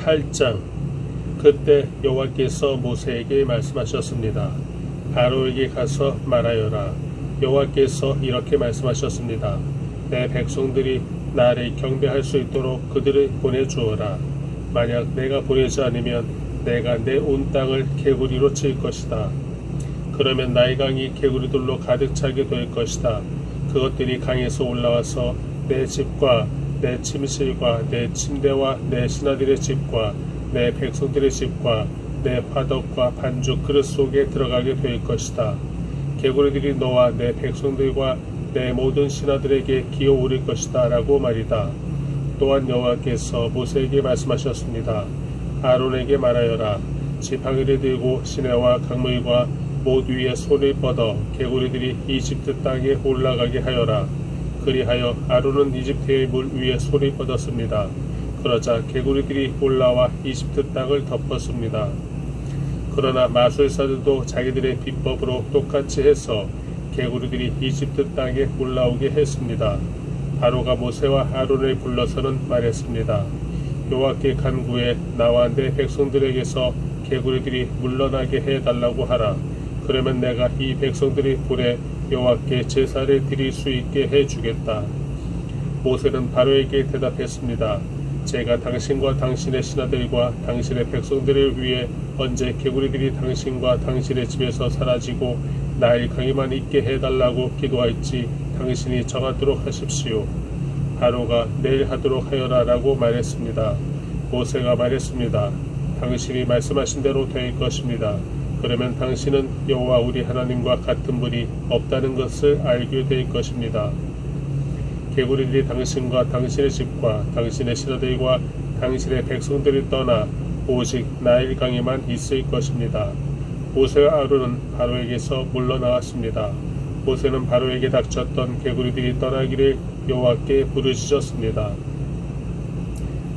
8장. 그때 여호와께서 모세에게 말씀하셨습니다. 바로에게 가서 말하여라. 여호와께서 이렇게 말씀하셨습니다. 내 백성들이 나를 경배할 수 있도록 그들을 보내주어라. 만약 내가 보내지 않으면 내가 내 온 땅을 개구리로 칠 것이다. 그러면 나의 강이 개구리들로 가득 차게 될 것이다. 그것들이 강에서 올라와서 내 집과 내 침실과 내 침대와 내 신하들의 집과 내 백성들의 집과 내 화덕과 반죽 그릇 속에 들어가게 될 것이다. 개구리들이 너와 내 백성들과 내 모든 신하들에게 기어오를 것이다 라고 말이다. 또한 여호와께서 모세에게 말씀하셨습니다. 아론에게 말하여라. 지팡이를 들고 시내와 강물과 못 위에 손을 뻗어 개구리들이 이집트 땅에 올라가게 하여라. 그리하여 아론은 이집트의 물 위에 손을 뻗었습니다. 그러자 개구리들이 올라와 이집트 땅을 덮었습니다. 그러나 마술사들도 자기들의 비법으로 똑같이 해서 개구리들이 이집트 땅에 올라오게 했습니다. 바로가 모세와 아론을 불러서는 말했습니다. 여호와께 간구해 나와 내 백성들에게서 개구리들이 물러나게 해달라고 하라. 그러면 내가 이 백성들이 불에 여호와께 제사를 드릴 수 있게 해주겠다. 모세는 바로에게 대답했습니다. 제가 당신과 당신의 신하들과 당신의 백성들을 위해 언제 개구리들이 당신과 당신의 집에서 사라지고 나일 강에만 있게 해달라고 기도할지 당신이 정하도록 하십시오. 바로가 내일 하도록 하여라 라고 말했습니다. 모세가 말했습니다. 당신이 말씀하신 대로 될 것입니다. 그러면 당신은 여호와 우리 하나님과 같은 분이 없다는 것을 알게 될 것입니다. 개구리들이 당신과 당신의 집과 당신의 신하들과 당신의 백성들을 떠나 오직 나일 강에만 있을 것입니다. 모세와 아론은 바로에게서 물러나왔습니다. 모세는 바로에게 닥쳤던 개구리들이 떠나기를 여호와께 부르짖었습니다.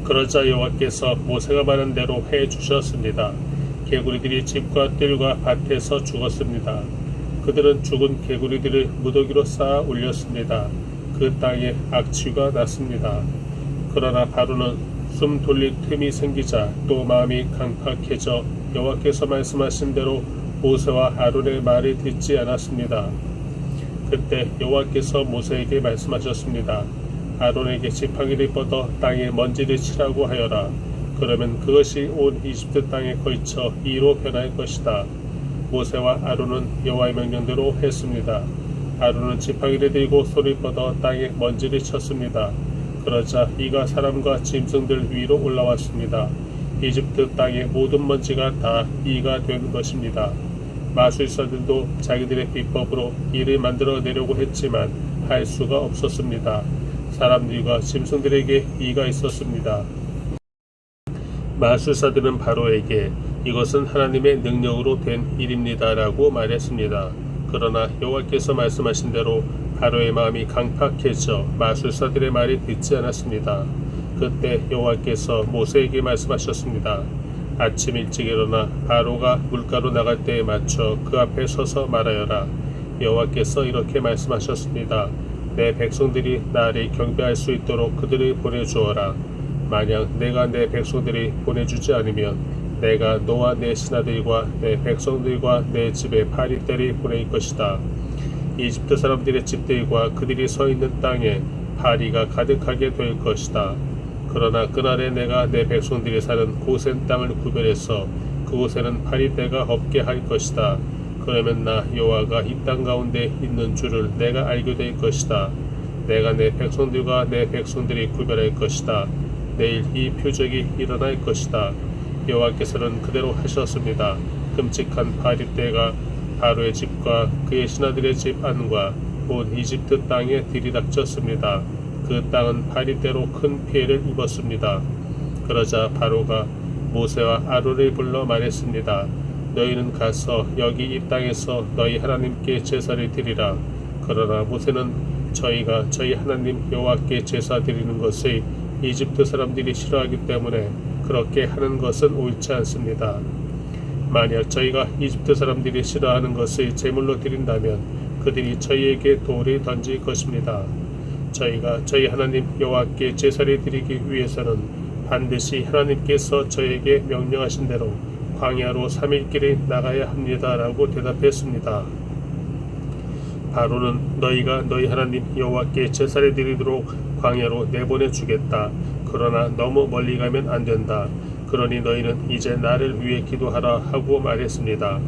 그러자 여호와께서 모세가 말한 대로 해주셨습니다. 개구리들이 집과 뜰과 밭에서 죽었습니다. 그들은 죽은 개구리들을 무더기로 쌓아 올렸습니다. 그 땅에 악취가 났습니다. 그러나 바로는 숨 돌릴 틈이 생기자 또 마음이 강팍해져 여호와께서 말씀하신 대로 모세와 아론의 말을 듣지 않았습니다. 그때 여호와께서 모세에게 말씀하셨습니다. 아론에게 지팡이를 뻗어 땅에 먼지를 치라고 하여라. 그러면 그것이 온 이집트 땅에 걸쳐 이로 변할 것이다. 모세와 아론은 여호와의 명령대로 했습니다. 아론은 지팡이를 들고 손을 뻗어 땅에 먼지를 쳤습니다. 그러자 이가 사람과 짐승들 위로 올라왔습니다. 이집트 땅의 모든 먼지가 다 이가 된 것입니다. 마술사들도 자기들의 비법으로 이를 만들어내려고 했지만 할 수가 없었습니다. 사람들과 짐승들에게 이가 있었습니다. 마술사들은 바로에게 이것은 하나님의 능력으로 된 일입니다 라고 말했습니다. 그러나 여호와께서 말씀하신 대로 바로의 마음이 강팍해져 마술사들의 말을 듣지 않았습니다. 그때 여호와께서 모세에게 말씀하셨습니다. 아침 일찍 일어나 바로가 물가로 나갈 때에 맞춰 그 앞에 서서 말하여라. 여호와께서 이렇게 말씀하셨습니다. 내 백성들이 나를 경배할 수 있도록 그들을 보내주어라. 만약 내가 내 백성들이 보내주지 않으면 내가 너와 내 신하들과 내 백성들과 내 집에 파리떼를 보낼 것이다. 이집트 사람들의 집들과 그들이 서 있는 땅에 파리가 가득하게 될 것이다. 그러나 그날에 내가 내 백성들이 사는 고센 땅을 구별해서 그곳에는 파리떼가 없게 할 것이다. 그러면 나 여호와가 이 땅 가운데 있는 줄을 내가 알게 될 것이다. 내가 내 백성들과 내 백성들이 구별할 것이다. 내일 이 표적이 일어날 것이다. 여호와께서는 그대로 하셨습니다. 끔찍한 파리떼가 바로의 집과 그의 신하들의 집 안과 온 이집트 땅에 들이닥쳤습니다. 그 땅은 파리떼로 큰 피해를 입었습니다. 그러자 바로가 모세와 아론을 불러 말했습니다. 너희는 가서 여기 이 땅에서 너희 하나님께 제사를 드리라. 그러나 모세는 저희가 저희 하나님 여호와께 제사 드리는 것을 이집트 사람들이 싫어하기 때문에 그렇게 하는 것은 옳지 않습니다. 만약 저희가 이집트 사람들이 싫어하는 것을 제물로 드린다면 그들이 저희에게 돌을 던질 것입니다. 저희가 저희 하나님 여호와께 제사를 드리기 위해서는 반드시 하나님께서 저에게 명령하신 대로 광야로 3일 길에 나가야 합니다라고 대답했습니다. 바로는 너희가 너희 하나님 여호와께 제사를 드리도록 광야로 내보내 주겠다. 그러나 너무 멀리 가면 안 된다. 그러니 너희는 이제 나를 위해 기도하라 하고 말했습니다.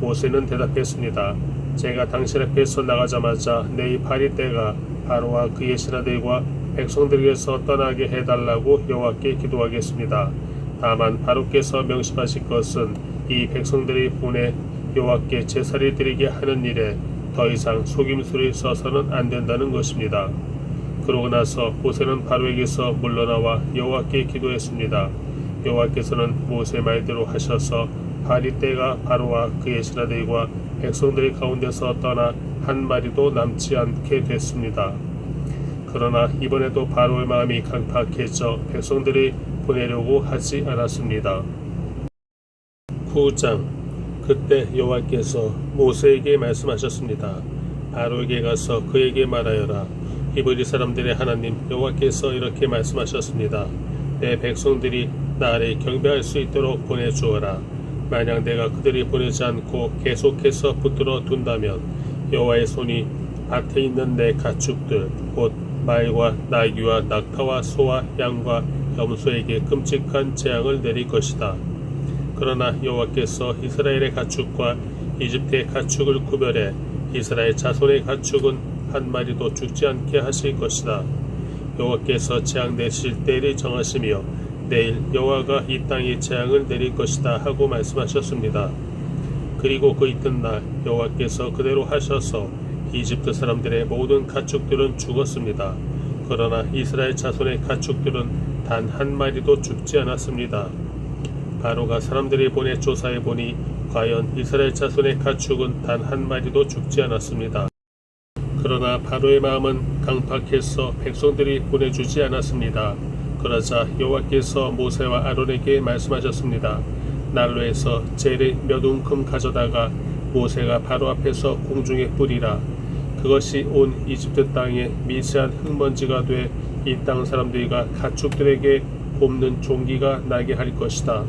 모세는 대답했습니다. 제가 당신 앞에서 나가자마자 내 발이 떼가 바로와 그의 신하들과 백성들에게서 떠나게 해달라고 여호와께 기도하겠습니다. 다만 바로께서 명심하신 것은 이 백성들이 보내 여호와께 제사를 드리게 하는 일에 더 이상 속임수를 써서는 안 된다는 것입니다. 그러고 나서 모세는 바로에게서 물러나와 여호와께 기도했습니다. 여호와께서는 모세 말대로 하셔서 발이 떼가 바로와 그의 신하들과 백성들 가운데서 떠나 한 마리도 남지 않게 됐습니다. 그러나 이번에도 바로의 마음이 강팍해져 백성들이 보내려고 하지 않았습니다. 9장. 그때 여호와께서 모세에게 말씀하셨습니다. 바로에게 가서 그에게 말하여라. 히브리 사람들의 하나님 여호와께서 이렇게 말씀하셨습니다. 내 백성들이 나를 경배할 수 있도록 보내주어라. 만약 내가 그들이 보내지 않고 계속해서 붙들어 둔다면 여호와의 손이 밭에 있는 내 가축들 곧 말과 나귀와 낙타와 소와 양과 염소에게 끔찍한 재앙을 내릴 것이다. 그러나 여호와께서 이스라엘의 가축과 이집트의 가축을 구별해 이스라엘 자손의 가축은 한 마리도 죽지 않게 하실 것이다. 여호와께서 재앙 내실 때를 정하시며 내일 여호와가 이 땅에 재앙을 내릴 것이다 하고 말씀하셨습니다. 그리고 그 이튿날 여호와께서 그대로 하셔서 이집트 사람들의 모든 가축들은 죽었습니다. 그러나 이스라엘 자손의 가축들은 단 한 마리도 죽지 않았습니다. 바로가 사람들이 보내 조사해 보니 과연 이스라엘 자손의 가축은 단 한 마리도 죽지 않았습니다. 그러나 바로의 마음은 강팍해서 백성들이 보내주지 않았습니다. 그러자 여호와께서 모세와 아론에게 말씀하셨습니다. 난로에서 재를 몇 움큼 가져다가 모세가 바로 앞에서 공중에 뿌리라. 그것이 온 이집트 땅에 미세한 흙먼지가 돼 이 땅 사람들과 가축들에게 굽는 종기가 나게 할 것이다.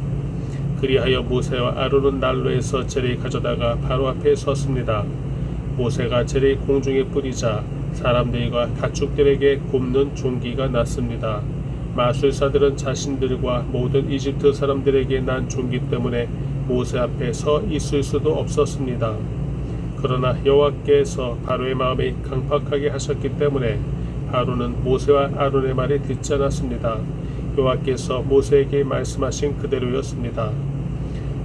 그리하여 모세와 아론은 난로에서 재를 가져다가 바로 앞에 섰습니다. 모세가 재를 공중에 뿌리자 사람들과 가축들에게 굽는 종기가 났습니다. 마술사들은 자신들과 모든 이집트 사람들에게 난 종기 때문에 모세 앞에 서 있을 수도 없었습니다. 그러나 여호와께서 바로의 마음이 강팍하게 하셨기 때문에 바로는 모세와 아론의 말을 듣지 않았습니다. 여호와께서 모세에게 말씀하신 그대로였습니다.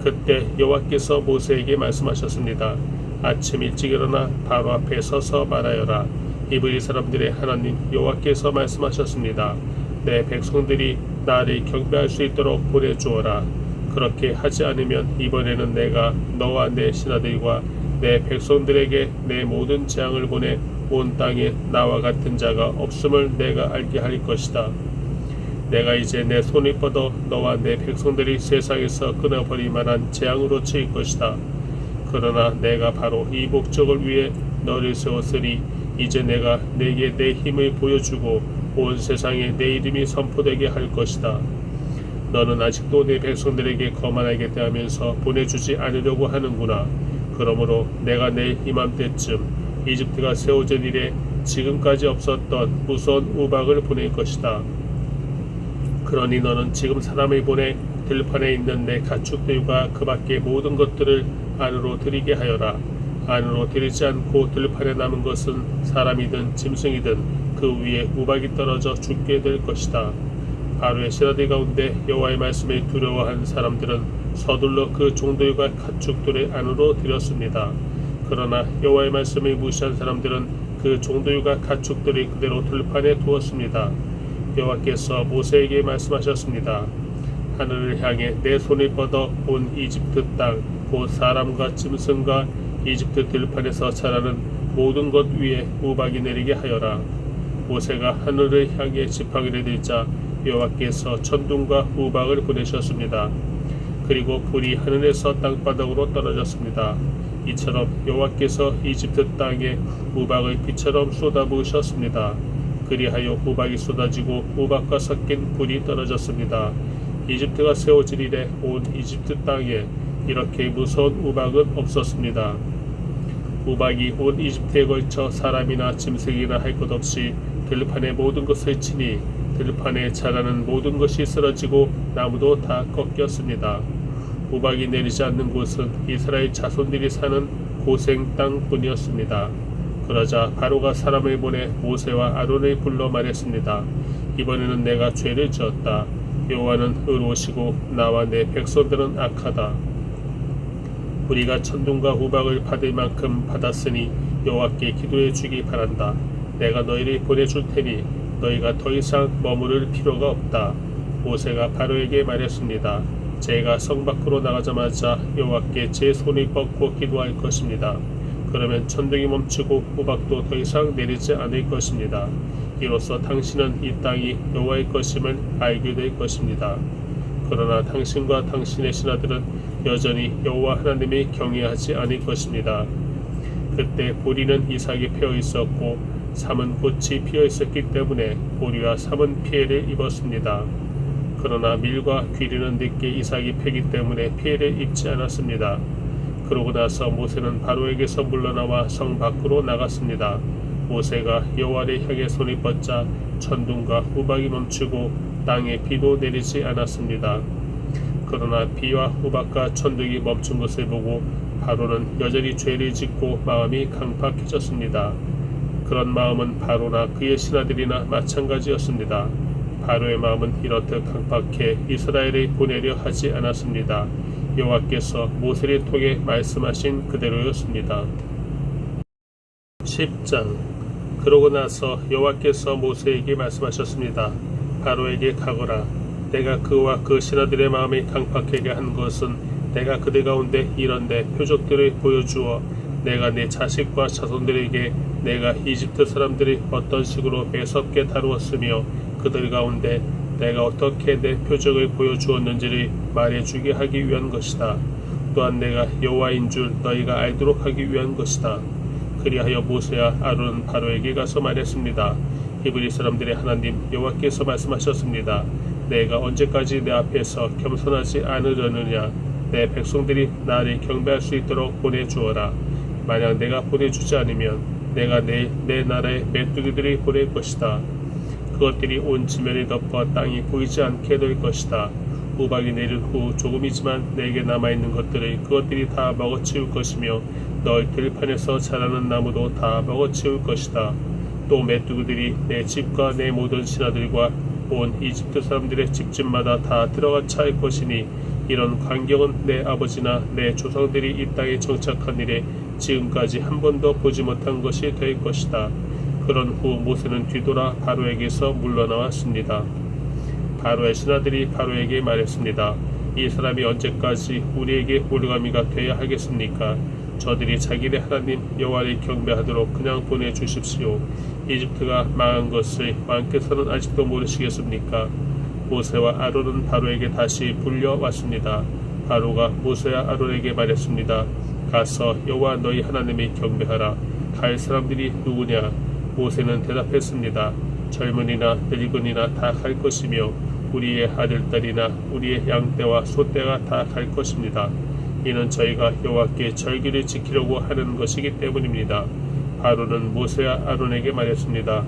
그때 여호와께서 모세에게 말씀하셨습니다. 아침 일찍 일어나 바로 앞에 서서 말하여라. 히브리 사람들의 하나님 여호와께서 말씀하셨습니다. 내 백성들이 나를 경배할 수 있도록 보내주어라. 그렇게 하지 않으면 이번에는 내가 너와 내 신하들과 내 백성들에게 내 모든 재앙을 보내 온 땅에 나와 같은 자가 없음을 내가 알게 할 것이다. 내가 이제 내 손을 뻗어 너와 내 백성들이 세상에서 끊어버릴 만한 재앙으로 치일 것이다. 그러나 내가 바로 이 목적을 위해 너를 세웠으니 이제 내가 내게 내 힘을 보여주고 온 세상에 내 이름이 선포되게 할 것이다. 너는 아직도 내 백성들에게 거만하게 대하면서 보내주지 않으려고 하는구나. 그러므로 내가 내일 이맘때쯤 이집트가 세워진 이래 지금까지 없었던 무서운 우박을 보낼 것이다. 그러니 너는 지금 사람을 보내 들판에 있는 내 가축들과 그 밖의 모든 것들을 안으로 들이게 하여라. 안으로 들이지 않고 들판에 남은 것은 사람이든 짐승이든 그 위에 우박이 떨어져 죽게 될 것이다. 바로의 신하들 가운데 여호와의 말씀을 두려워한 사람들은 서둘러 그 종들과 가축들을 안으로 들였습니다. 그러나 여호와의 말씀을 무시한 사람들은 그 종들과 가축들을 그대로 들판에 두었습니다. 여호와께서 모세에게 말씀하셨습니다. 하늘을 향해 내 손을 뻗어 온 이집트 땅 곧 사람과 짐승과 이집트 들판에서 자라는 모든 것 위에 우박이 내리게 하여라. 모세가 하늘을 향해 지팡이를 들자 여호와께서 천둥과 우박을 보내셨습니다. 그리고 불이 하늘에서 땅바닥으로 떨어졌습니다. 이처럼 여호와께서 이집트 땅에 우박을 비처럼 쏟아부으셨습니다. 그리하여 우박이 쏟아지고 우박과 섞인 불이 떨어졌습니다. 이집트가 세워질 이래 온 이집트 땅에 이렇게 무서운 우박은 없었습니다. 우박이 온 이집트에 걸쳐 사람이나 짐승이나 할 것 없이 들판의 모든 것을 치니 들판에 자라는 모든 것이 쓰러지고 나무도 다 꺾였습니다. 우박이 내리지 않는 곳은 이스라엘 자손들이 사는 고생 땅뿐이었습니다. 그러자 바로가 사람을 보내 모세와 아론을 불러 말했습니다. 이번에는 내가 죄를 지었다. 여호와는 의로우시고 나와 내 백성들은 악하다. 우리가 천둥과 우박을 받을 만큼 받았으니 여호와께 기도해 주기 바란다. 내가 너희를 보내줄 테니 너희가 더 이상 머무를 필요가 없다. 모세가 바로에게 말했습니다. 제가 성 밖으로 나가자마자 여호와께 제 손을 뻗고 기도할 것입니다. 그러면 천둥이 멈추고 우박도 더 이상 내리지 않을 것입니다. 이로써 당신은 이 땅이 여호와의 것임을 알게 될 것입니다. 그러나 당신과 당신의 신하들은 여전히 여호와 하나님을 경외하지 않을 것입니다. 그때 보리는 이삭이 패어 있었고 삼은 꽃이 피어 있었기 때문에 보리와 삼은 피해를 입었습니다. 그러나 밀과 귀리는 늦게 이삭이 패기 때문에 피해를 입지 않았습니다. 그러고 나서 모세는 바로에게서 물러나와 성 밖으로 나갔습니다. 모세가 여호와를 향해 손을 뻗자 천둥과 우박이 멈추고 땅에 비도 내리지 않았습니다. 그러나 비와 우박과 천둥이 멈춘 것을 보고 바로는 여전히 죄를 짓고 마음이 강팍해졌습니다. 그런 마음은 바로나 그의 신하들이나 마찬가지였습니다. 바로의 마음은 이렇듯 강팍해 이스라엘을 보내려 하지 않았습니다. 여호와께서 모세를 통해 말씀하신 그대로였습니다. 10장. 그러고 나서 여호와께서 모세에게 말씀하셨습니다. 바로에게 가거라. 내가 그와 그 신하들의 마음이 강팍하게 한 것은 내가 그들 가운데 이런데 표적들을 보여주어 내가 내 자식과 자손들에게 내가 이집트 사람들이 어떤 식으로 매섭게 다루었으며 그들 가운데 내가 어떻게 내 표적을 보여주었는지를 말해주게 하기 위한 것이다. 또한 내가 여호와인 줄 너희가 알도록 하기 위한 것이다. 그리하여 모세와 아론은 바로에게 가서 말했습니다. 히브리 사람들의 하나님 여호와께서 말씀하셨습니다. 내가 언제까지 내 앞에서 겸손하지 않으려느냐. 내 백성들이 나를 경배할 수 있도록 보내주어라. 만약 내가 보내주지 않으면 내가 내일 내 나라의 메뚜기들이 보낼 것이다. 그것들이 온 지면을 덮어 땅이 보이지 않게 될 것이다. 우박이 내린 후 조금이지만 내게 남아있는 것들을 그것들이 다 먹어치울 것이며 너희 들판에서 자라는 나무도 다 먹어치울 것이다. 또 메뚜기들이 내 집과 내 모든 신하들과 온 이집트 사람들의 집집마다 다 들어가 찰 것이니 이런 광경은 내 아버지나 내 조상들이 이 땅에 정착한 이래 지금까지 한 번도 보지 못한 것이 될 것이다. 그런 후 모세는 뒤돌아 바로에게서 물러나왔습니다. 바로의 신하들이 바로에게 말했습니다. 이 사람이 언제까지 우리에게 올가미가 되어야 하겠습니까? 저들이 자기네 하나님 여호와를 경배하도록 그냥 보내주십시오. 이집트가 망한 것을 왕께서는 아직도 모르시겠습니까? 모세와 아론은 바로에게 다시 불려왔습니다. 바로가 모세와 아론에게 말했습니다. 가서 여호와 너희 하나님을 경배하라. 갈 사람들이 누구냐? 모세는 대답했습니다. 젊은이나 늙은이나 다 갈 것이며 우리의 아들딸이나 우리의 양떼와 소떼가 다 갈 것입니다. 이는 저희가 여호와께 절기를 지키려고 하는 것이기 때문입니다. 바로는 모세와 아론에게 말했습니다.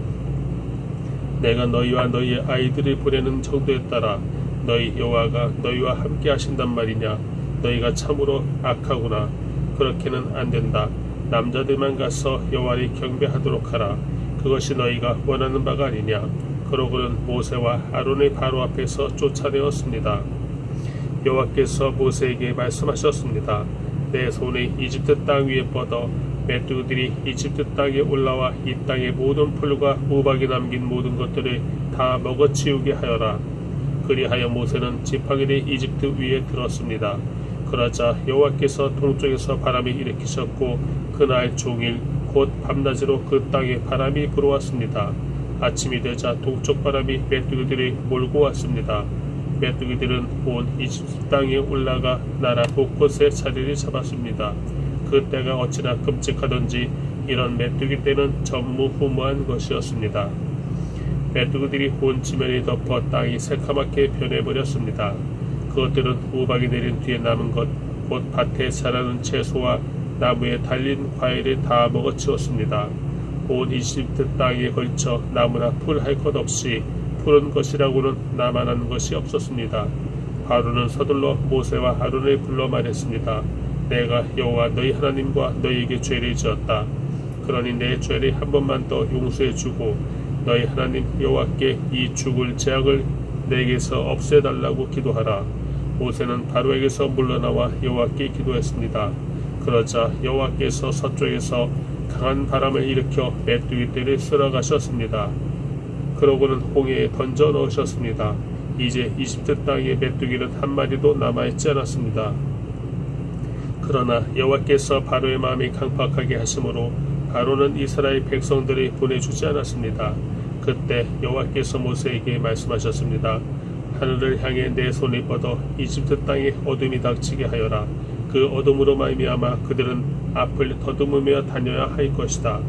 내가 너희와 너희의 아이들을 보내는 정도에 따라 너희 여호와가 너희와 함께 하신단 말이냐? 너희가 참으로 악하구나. 그렇게는 안 된다. 남자들만 가서 여호와를 경배하도록 하라. 그것이 너희가 원하는 바가 아니냐? 그러고는 모세와 아론의 바로 앞에서 쫓아내었습니다. 여호와께서 모세에게 말씀하셨습니다. 내 손이 이집트 땅 위에 뻗어 메뚜기들이 이집트 땅에 올라와 이 땅의 모든 풀과 우박이 남긴 모든 것들을 다 먹어치우게 하여라. 그리하여 모세는 지팡이를 이집트 위에 들었습니다. 그러자 여호와께서 동쪽에서 바람을 일으키셨고 그날 종일 곧 밤낮으로 그 땅에 바람이 불어왔습니다. 아침이 되자 동쪽 바람이 메뚜기들을 몰고 왔습니다. 메뚜기들은 온 이집트 땅에 올라가 나라 곳곳에 자리를 잡았습니다. 그 때가 어찌나 끔찍하던지 이런 메뚜기 때는 전무후무한 것이었습니다. 메뚜기들이 온 지면이 덮어 땅이 새카맣게 변해버렸습니다. 그것들은 우박이 내린 뒤에 남은 것, 곧 밭에 자라는 채소와 나무에 달린 과일을 다 먹어치웠습니다. 온 이집트 땅에 걸쳐 나무나 풀 할 것 없이 푸른 것이라고는 나만한 것이 없었습니다. 바로는 서둘러 모세와 아론을 불러 말했습니다. 내가 여호와 너희 하나님과 너희에게 죄를 지었다. 그러니 내 죄를 한 번만 더 용서해 주고 너희 하나님 여호와께 이 죽을 재앙을 내게서 없애달라고 기도하라. 모세는 바로에게서 물러나와 여호와께 기도했습니다. 그러자 여호와께서 서쪽에서 강한 바람을 일으켜 메뚜기떼를 쓸어가셨습니다. 그러고는 홍해에 던져 넣으셨습니다. 이제 이집트 땅에 메뚜기는 한 마리도 남아있지 않았습니다. 그러나 여호와께서 바로의 마음이 강팍하게 하심으로 바로는 이스라엘 백성들을 보내주지 않았습니다. 그때 여호와께서 모세에게 말씀하셨습니다. 하늘을 향해 내 손을 뻗어 이집트 땅에 어둠이 닥치게 하여라. 그 어둠으로 말미암아 그들은 앞을 더듬으며 다녀야 할 것이다.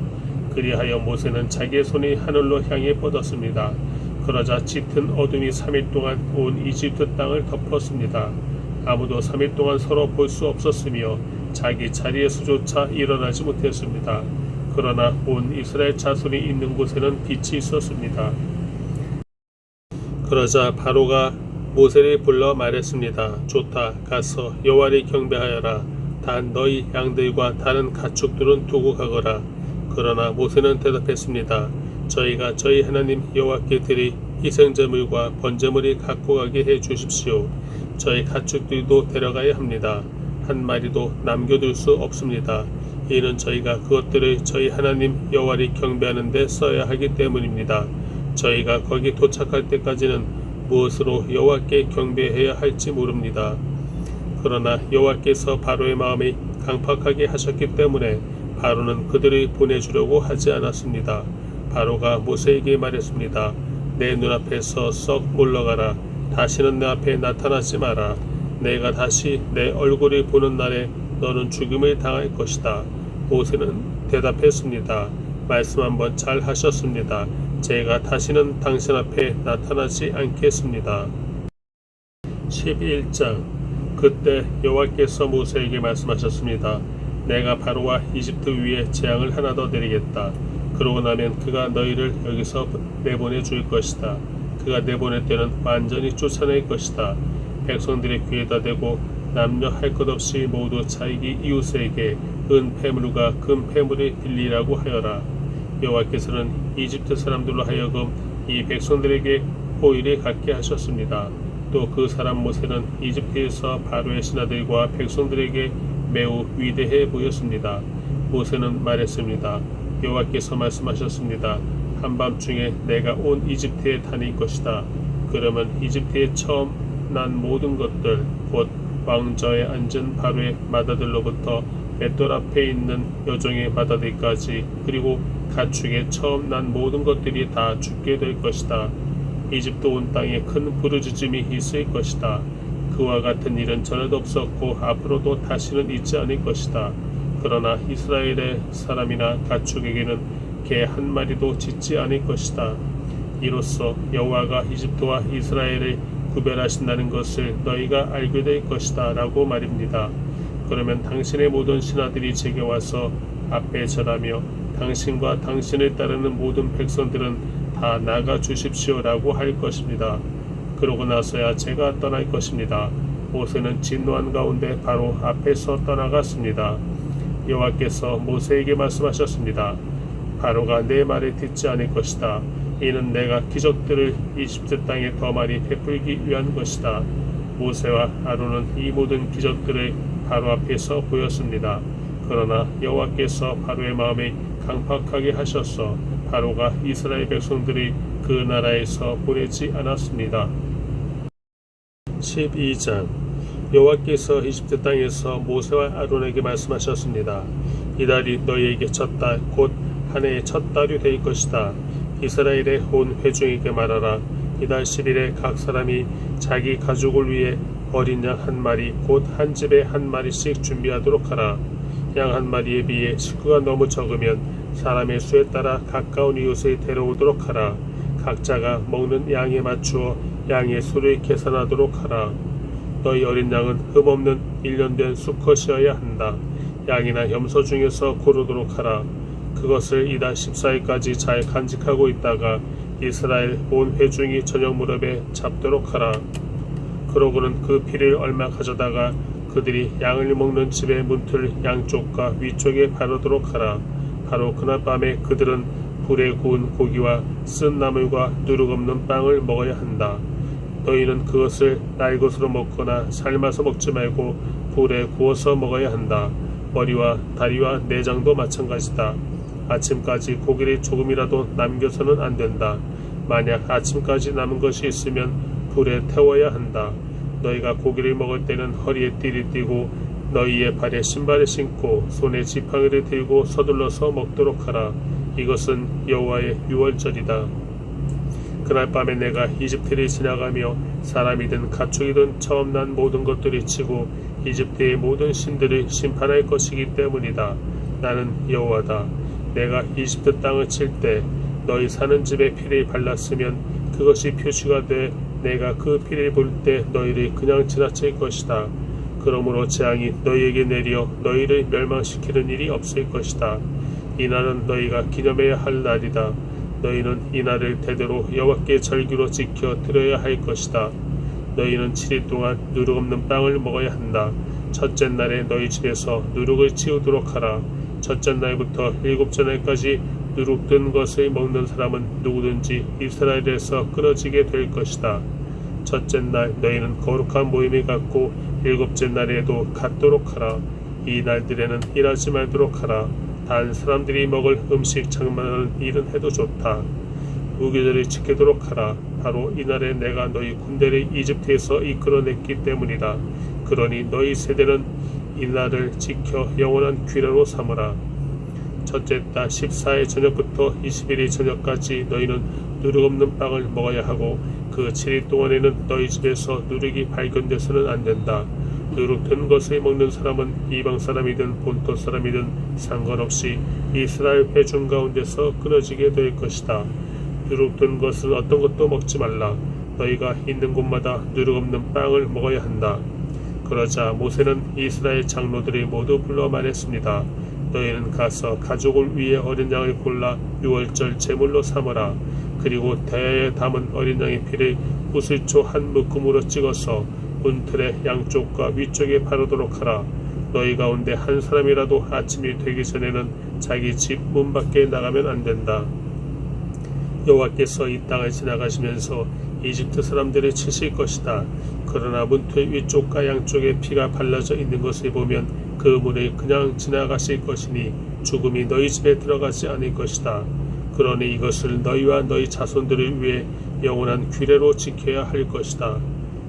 그리하여 모세는 자기의 손이 하늘로 향해 뻗었습니다. 그러자 짙은 어둠이 3일 동안 온 이집트 땅을 덮었습니다. 아무도 3일 동안 서로 볼 수 없었으며 자기 자리에서조차 일어나지 못했습니다. 그러나 온 이스라엘 자손이 있는 곳에는 빛이 있었습니다. 그러자 바로가 모세를 불러 말했습니다. 좋다. 가서 여호와를 경배하여라. 단 너희 양들과 다른 가축들은 두고 가거라. 그러나 모세는 대답했습니다. 저희가 저희 하나님 여호와께 드릴 희생제물과 번제물을 갖고 가게 해 주십시오. 저희 가축들도 데려가야 합니다. 한 마리도 남겨둘 수 없습니다. 이는 저희가 그것들을 저희 하나님 여호와를 경배하는 데 써야 하기 때문입니다. 저희가 거기 도착할 때까지는 무엇으로 여호와께 경배해야 할지 모릅니다. 그러나 여호와께서 바로의 마음이 강팍하게 하셨기 때문에 바로는 그들을 보내주려고 하지 않았습니다. 바로가 모세에게 말했습니다. 내 눈앞에서 썩 물러가라. 다시는 내 앞에 나타나지 마라. 내가 다시 내 얼굴을 보는 날에 너는 죽음을 당할 것이다. 모세는 대답했습니다. 말씀 한번 잘 하셨습니다. 제가 다시는 당신 앞에 나타나지 않겠습니다. 11장. 그때 여호와께서 모세에게 말씀하셨습니다. 내가 바로와 이집트 위에 재앙을 하나 더 내리겠다. 그러고 나면 그가 너희를 여기서 내보내 줄 것이다. 그가 내보낼 때는 완전히 쫓아낼 것이다. 백성들의 귀에다 대고 남녀 할 것 없이 모두 자기 이웃에게 은 패물과 금 패물을 빌리라고 하여라. 여호와께서는 이집트 사람들로 하여금 이 백성들에게 호의를 갖게 하셨습니다. 또 그 사람 모세는 이집트에서 바로의 신하들과 백성들에게 매우 위대해 보였습니다. 모세는 말했습니다. 여호와께서 말씀하셨습니다. 한밤중에 내가 온 이집트에 다닐 것이다. 그러면 이집트에 처음 난 모든 것들, 곧 왕좌에 앉은 바로의 맏아들로부터 맷돌 앞에 있는 여종의 맏아들까지, 그리고 가축에 처음 난 모든 것들이 다 죽게 될 것이다. 이집트 온 땅에 큰 부르짖음이 있을 것이다. 그와 같은 일은 전에도 없었고 앞으로도 다시는 있지 않을 것이다. 그러나 이스라엘의 사람이나 가축에게는 개 한 마리도 짖지 않을 것이다. 이로써 여호와가 이집트와 이스라엘을 구별하신다는 것을 너희가 알게 될 것이다 라고 말입니다. 그러면 당신의 모든 신하들이 제게 와서 앞에 절하며 당신과 당신을 따르는 모든 백성들은 다 나가 주십시오 라고 할 것입니다. 그러고 나서야 제가 떠날 것입니다. 모세는 진노한 가운데 바로 앞에서 떠나갔습니다. 여호와께서 모세에게 말씀하셨습니다. 바로가 내 말을 듣지 않을 것이다. 이는 내가 기적들을 이집트 땅에 더 많이 베풀기 위한 것이다. 모세와 아론은 이 모든 기적들을 바로 앞에서 보였습니다. 그러나 여호와께서 바로의 마음을 강팍하게 하셔서 바로가 이스라엘 백성들이 그 나라에서 보내지 않았습니다. 12장. 여호와께서 이집트 땅에서 모세와 아론에게 말씀하셨습니다. 이 달이 너희에게 첫 달, 곧 한 해의 첫 달이 될 것이다. 이스라엘의 온 회중에게 말하라. 이달 10일에 각 사람이 자기 가족을 위해 어린 양 한 마리, 곧 한 집에 한 마리씩 준비하도록 하라. 양 한 마리에 비해 식구가 너무 적으면 사람의 수에 따라 가까운 이웃을 데려오도록 하라. 각자가 먹는 양에 맞추어 양의 수를 계산하도록 하라. 너희 어린 양은 흠없는 1년 된 수컷이어야 한다. 양이나 염소 중에서 고르도록 하라. 그것을 이달 14일까지 잘 간직하고 있다가 이스라엘 온 회중이 저녁 무렵에 잡도록 하라. 그러고는 그 피를 얼마 가져다가 그들이 양을 먹는 집의 문틀 양쪽과 위쪽에 바르도록 하라. 바로 그날 밤에 그들은 불에 구운 고기와 쓴 나물과 누룩 없는 빵을 먹어야 한다. 너희는 그것을 날 것으로 먹거나 삶아서 먹지 말고 불에 구워서 먹어야 한다. 머리와 다리와 내장도 마찬가지다. 아침까지 고기를 조금이라도 남겨서는 안 된다. 만약 아침까지 남은 것이 있으면 불에 태워야 한다. 너희가 고기를 먹을 때는 허리에 띠를 띠고 너희의 발에 신발을 신고 손에 지팡이를 들고 서둘러서 먹도록 하라. 이것은 여호와의 유월절이다. 그날 밤에 내가 이집트를 지나가며 사람이든 가축이든 처음 난 모든 것들을 치고 이집트의 모든 신들을 심판할 것이기 때문이다. 나는 여호와다. 내가 이집트 땅을 칠 때 너희 사는 집에 피를 발랐으면 그것이 표시가 돼 내가 그 피를 볼 때 너희를 그냥 지나칠 것이다. 그러므로 재앙이 너희에게 내려 너희를 멸망시키는 일이 없을 것이다. 이 날은 너희가 기념해야 할 날이다. 너희는 이 날을 대대로 여호와께 절기로 지켜 드려야 할 것이다. 너희는 7일 동안 누룩 없는 빵을 먹어야 한다. 첫째 날에 너희 집에서 누룩을 치우도록 하라. 첫째 날부터 일곱째 날까지 누룩 든 것을 먹는 사람은 누구든지 이스라엘에서 끊어지게 될 것이다. 첫째 날 너희는 거룩한 모임을 갖고 일곱째 날에도 갖도록 하라. 이 날들에는 일하지 말도록 하라. 단 사람들이 먹을 음식 장만하는 일은 해도 좋다. 무교절을 지키도록 하라. 바로 이날에 내가 너희 군대를 이집트에서 이끌어냈기 때문이다. 그러니 너희 세대는 이날을 지켜 영원한 규례로 삼으라. 첫째 달 14일 저녁부터 21일 저녁까지 너희는 누룩 없는 빵을 먹어야 하고 그 7일 동안에는 너희 집에서 누룩이 발견돼서는 안 된다. 누룩 든 것을 먹는 사람은 이방 사람이든 본토 사람이든 상관없이 이스라엘 회중 가운데서 끊어지게 될 것이다. 누룩 든 것은 어떤 것도 먹지 말라. 너희가 있는 곳마다 누룩 없는 빵을 먹어야 한다. 그러자 모세는 이스라엘 장로들이 모두 불러 말했습니다. 너희는 가서 가족을 위해 어린 양을 골라 유월절 제물로 삼으라. 그리고 대야에 담은 어린 양의 피를 우슬초 한 묶음으로 찍어서 문틀의 양쪽과 위쪽에 바르도록 하라. 너희 가운데 한 사람이라도 아침이 되기 전에는 자기 집 문 밖에 나가면 안 된다. 여호와께서 이 땅을 지나가시면서 이집트 사람들을 치실 것이다. 그러나 문틀 위쪽과 양쪽에 피가 발라져 있는 것을 보면 그 문을 그냥 지나가실 것이니 죽음이 너희 집에 들어가지 않을 것이다. 그러니 이것을 너희와 너희 자손들을 위해 영원한 규례로 지켜야 할 것이다.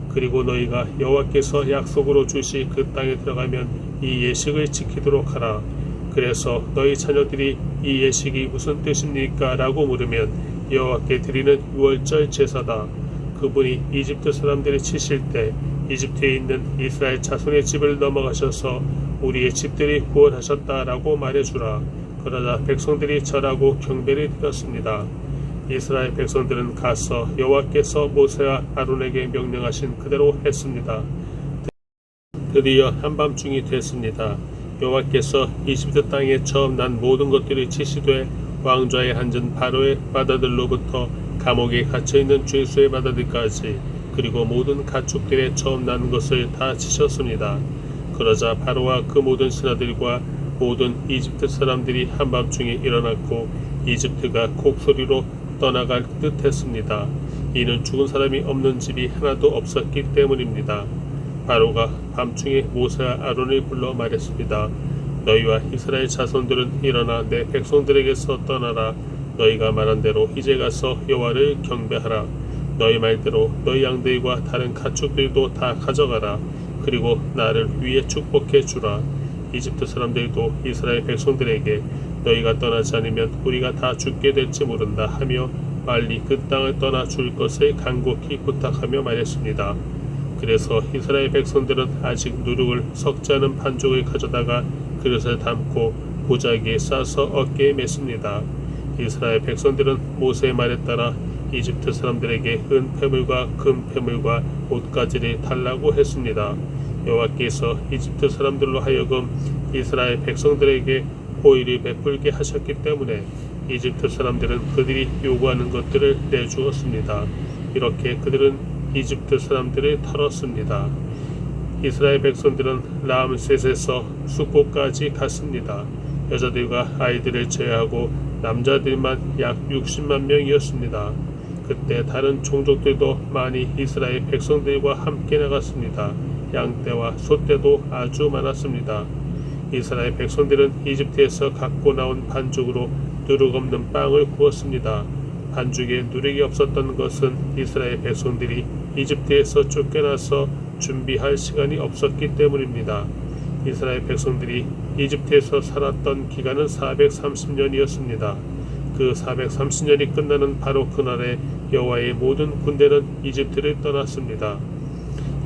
그리고 너희가 여호와께서 약속으로 주실 그 땅에 들어가면 이 예식을 지키도록 하라. 그래서 너희 자녀들이 이 예식이 무슨 뜻입니까? 라고 물으면 여호와께 드리는 유월절 제사다. 그분이 이집트 사람들을 치실 때 이집트에 있는 이스라엘 자손의 집을 넘어가셔서 우리의 집들이 구원하셨다라고 말해주라. 그러자 백성들이 절하고 경배를 드렸습니다. 이스라엘 백성들은 가서 여호와께서 모세와 아론에게 명령하신 그대로 했습니다. 드디어 한밤중이 됐습니다. 여호와께서 이집트 땅에 처음 난 모든 것들을 치시되 왕좌에 앉은 바로의 바다들로부터 감옥에 갇혀있는 죄수의 바다들까지 그리고 모든 가축들의 처음 난 것을 다 치셨습니다. 그러자 바로와 그 모든 신하들과 모든 이집트 사람들이 한밤중에 일어났고 이집트가 곡소리로 떠나갈 듯 했습니다. 이는 죽은 사람이 없는 집이 하나도 없었기 때문입니다. 바로가 밤중에 모세와 아론을 불러 말했습니다. 너희와 이스라엘 자손들은 일어나 내 백성들에게서 떠나라. 너희가 말한 대로 이제 가서 여호와를 경배하라. 너희 말대로 너희 양들과 다른 가축들도 다 가져가라. 그리고 나를 위해 축복해 주라. 이집트 사람들도 이스라엘 백성들에게 너희가 떠나지 않으면 우리가 다 죽게 될지 모른다 하며 빨리 그 땅을 떠나 줄 것을 간곡히 부탁하며 말했습니다. 그래서 이스라엘 백성들은 아직 누룩을 섞지 않은 반죽을 가져다가 그릇에 담고 보자기에 싸서 어깨에 맸습니다. 이스라엘 백성들은 모세의 말에 따라 이집트 사람들에게 은폐물과 금폐물과 옷가지를 달라고 했습니다. 여호와께서 이집트 사람들로 하여금 이스라엘 백성들에게 호의를 베풀게 하셨기 때문에 이집트 사람들은 그들이 요구하는 것들을 내주었습니다. 이렇게 그들은 이집트 사람들을 털었습니다. 이스라엘 백성들은 라암셋에서 숫곳까지 갔습니다. 여자들과 아이들을 제외하고 남자들만 약 60만 명이었습니다. 그때 다른 종족들도 많이 이스라엘 백성들과 함께 나갔습니다. 양떼와 소떼도 아주 많았습니다. 이스라엘 백성들은 이집트에서 갖고 나온 반죽으로 누룩 없는 빵을 구웠습니다. 반죽에 누룩이 없었던 것은 이스라엘 백성들이 이집트에서 쫓겨나서 준비할 시간이 없었기 때문입니다. 이스라엘 백성들이 이집트에서 살았던 기간은 430년이었습니다. 그 430년이 끝나는 바로 그날에 여호와의 모든 군대는 이집트를 떠났습니다.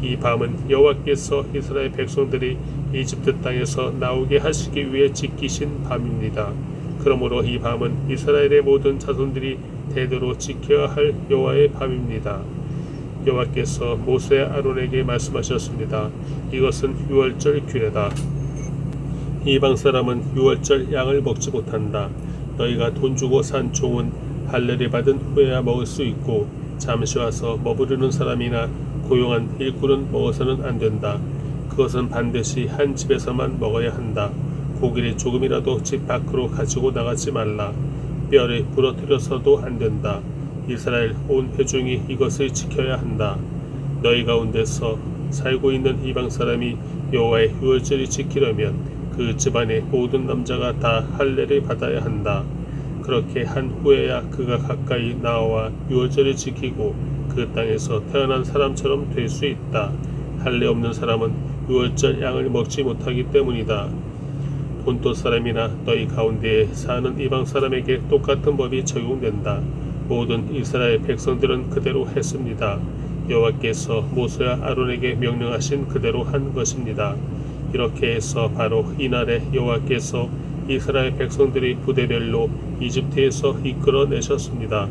이 밤은 여호와께서 이스라엘 백성들이 이집트 땅에서 나오게 하시기 위해 지키신 밤입니다. 그러므로 이 밤은 이스라엘의 모든 자손들이 대대로 지켜야 할 여호와의 밤입니다. 여호와께서 모세 아론에게 말씀하셨습니다. 이것은 유월절 규례다. 이방 사람은 유월절 양을 먹지 못한다. 너희가 돈 주고 산 종은 할례를 받은 후에야 먹을 수 있고 잠시 와서 머무르는 사람이나 고용한 일꾼은 먹어서는 안 된다. 그것은 반드시 한 집에서만 먹어야 한다. 고기를 조금이라도 집 밖으로 가지고 나가지 말라. 뼈를 부러뜨려서도 안 된다. 이스라엘 온 회중이 이것을 지켜야 한다. 너희 가운데서 살고 있는 이방 사람이 여호와의 유월절을 지키려면 그 집안의 모든 남자가 다 할례를 받아야 한다. 그렇게 한 후에야 그가 가까이 나와 유월절을 지키고 그 땅에서 태어난 사람처럼 될 수 있다. 할례 없는 사람은 유월절 양을 먹지 못하기 때문이다. 본토 사람이나 너희 가운데에 사는 이방 사람에게 똑같은 법이 적용된다. 모든 이스라엘 백성들은 그대로 했습니다. 여호와께서 모세와 아론에게 명령하신 그대로 한 것입니다. 이렇게 해서 바로 이날에 여호와께서 이스라엘 백성들이 부대별로 이집트에서 이끌어내셨습니다.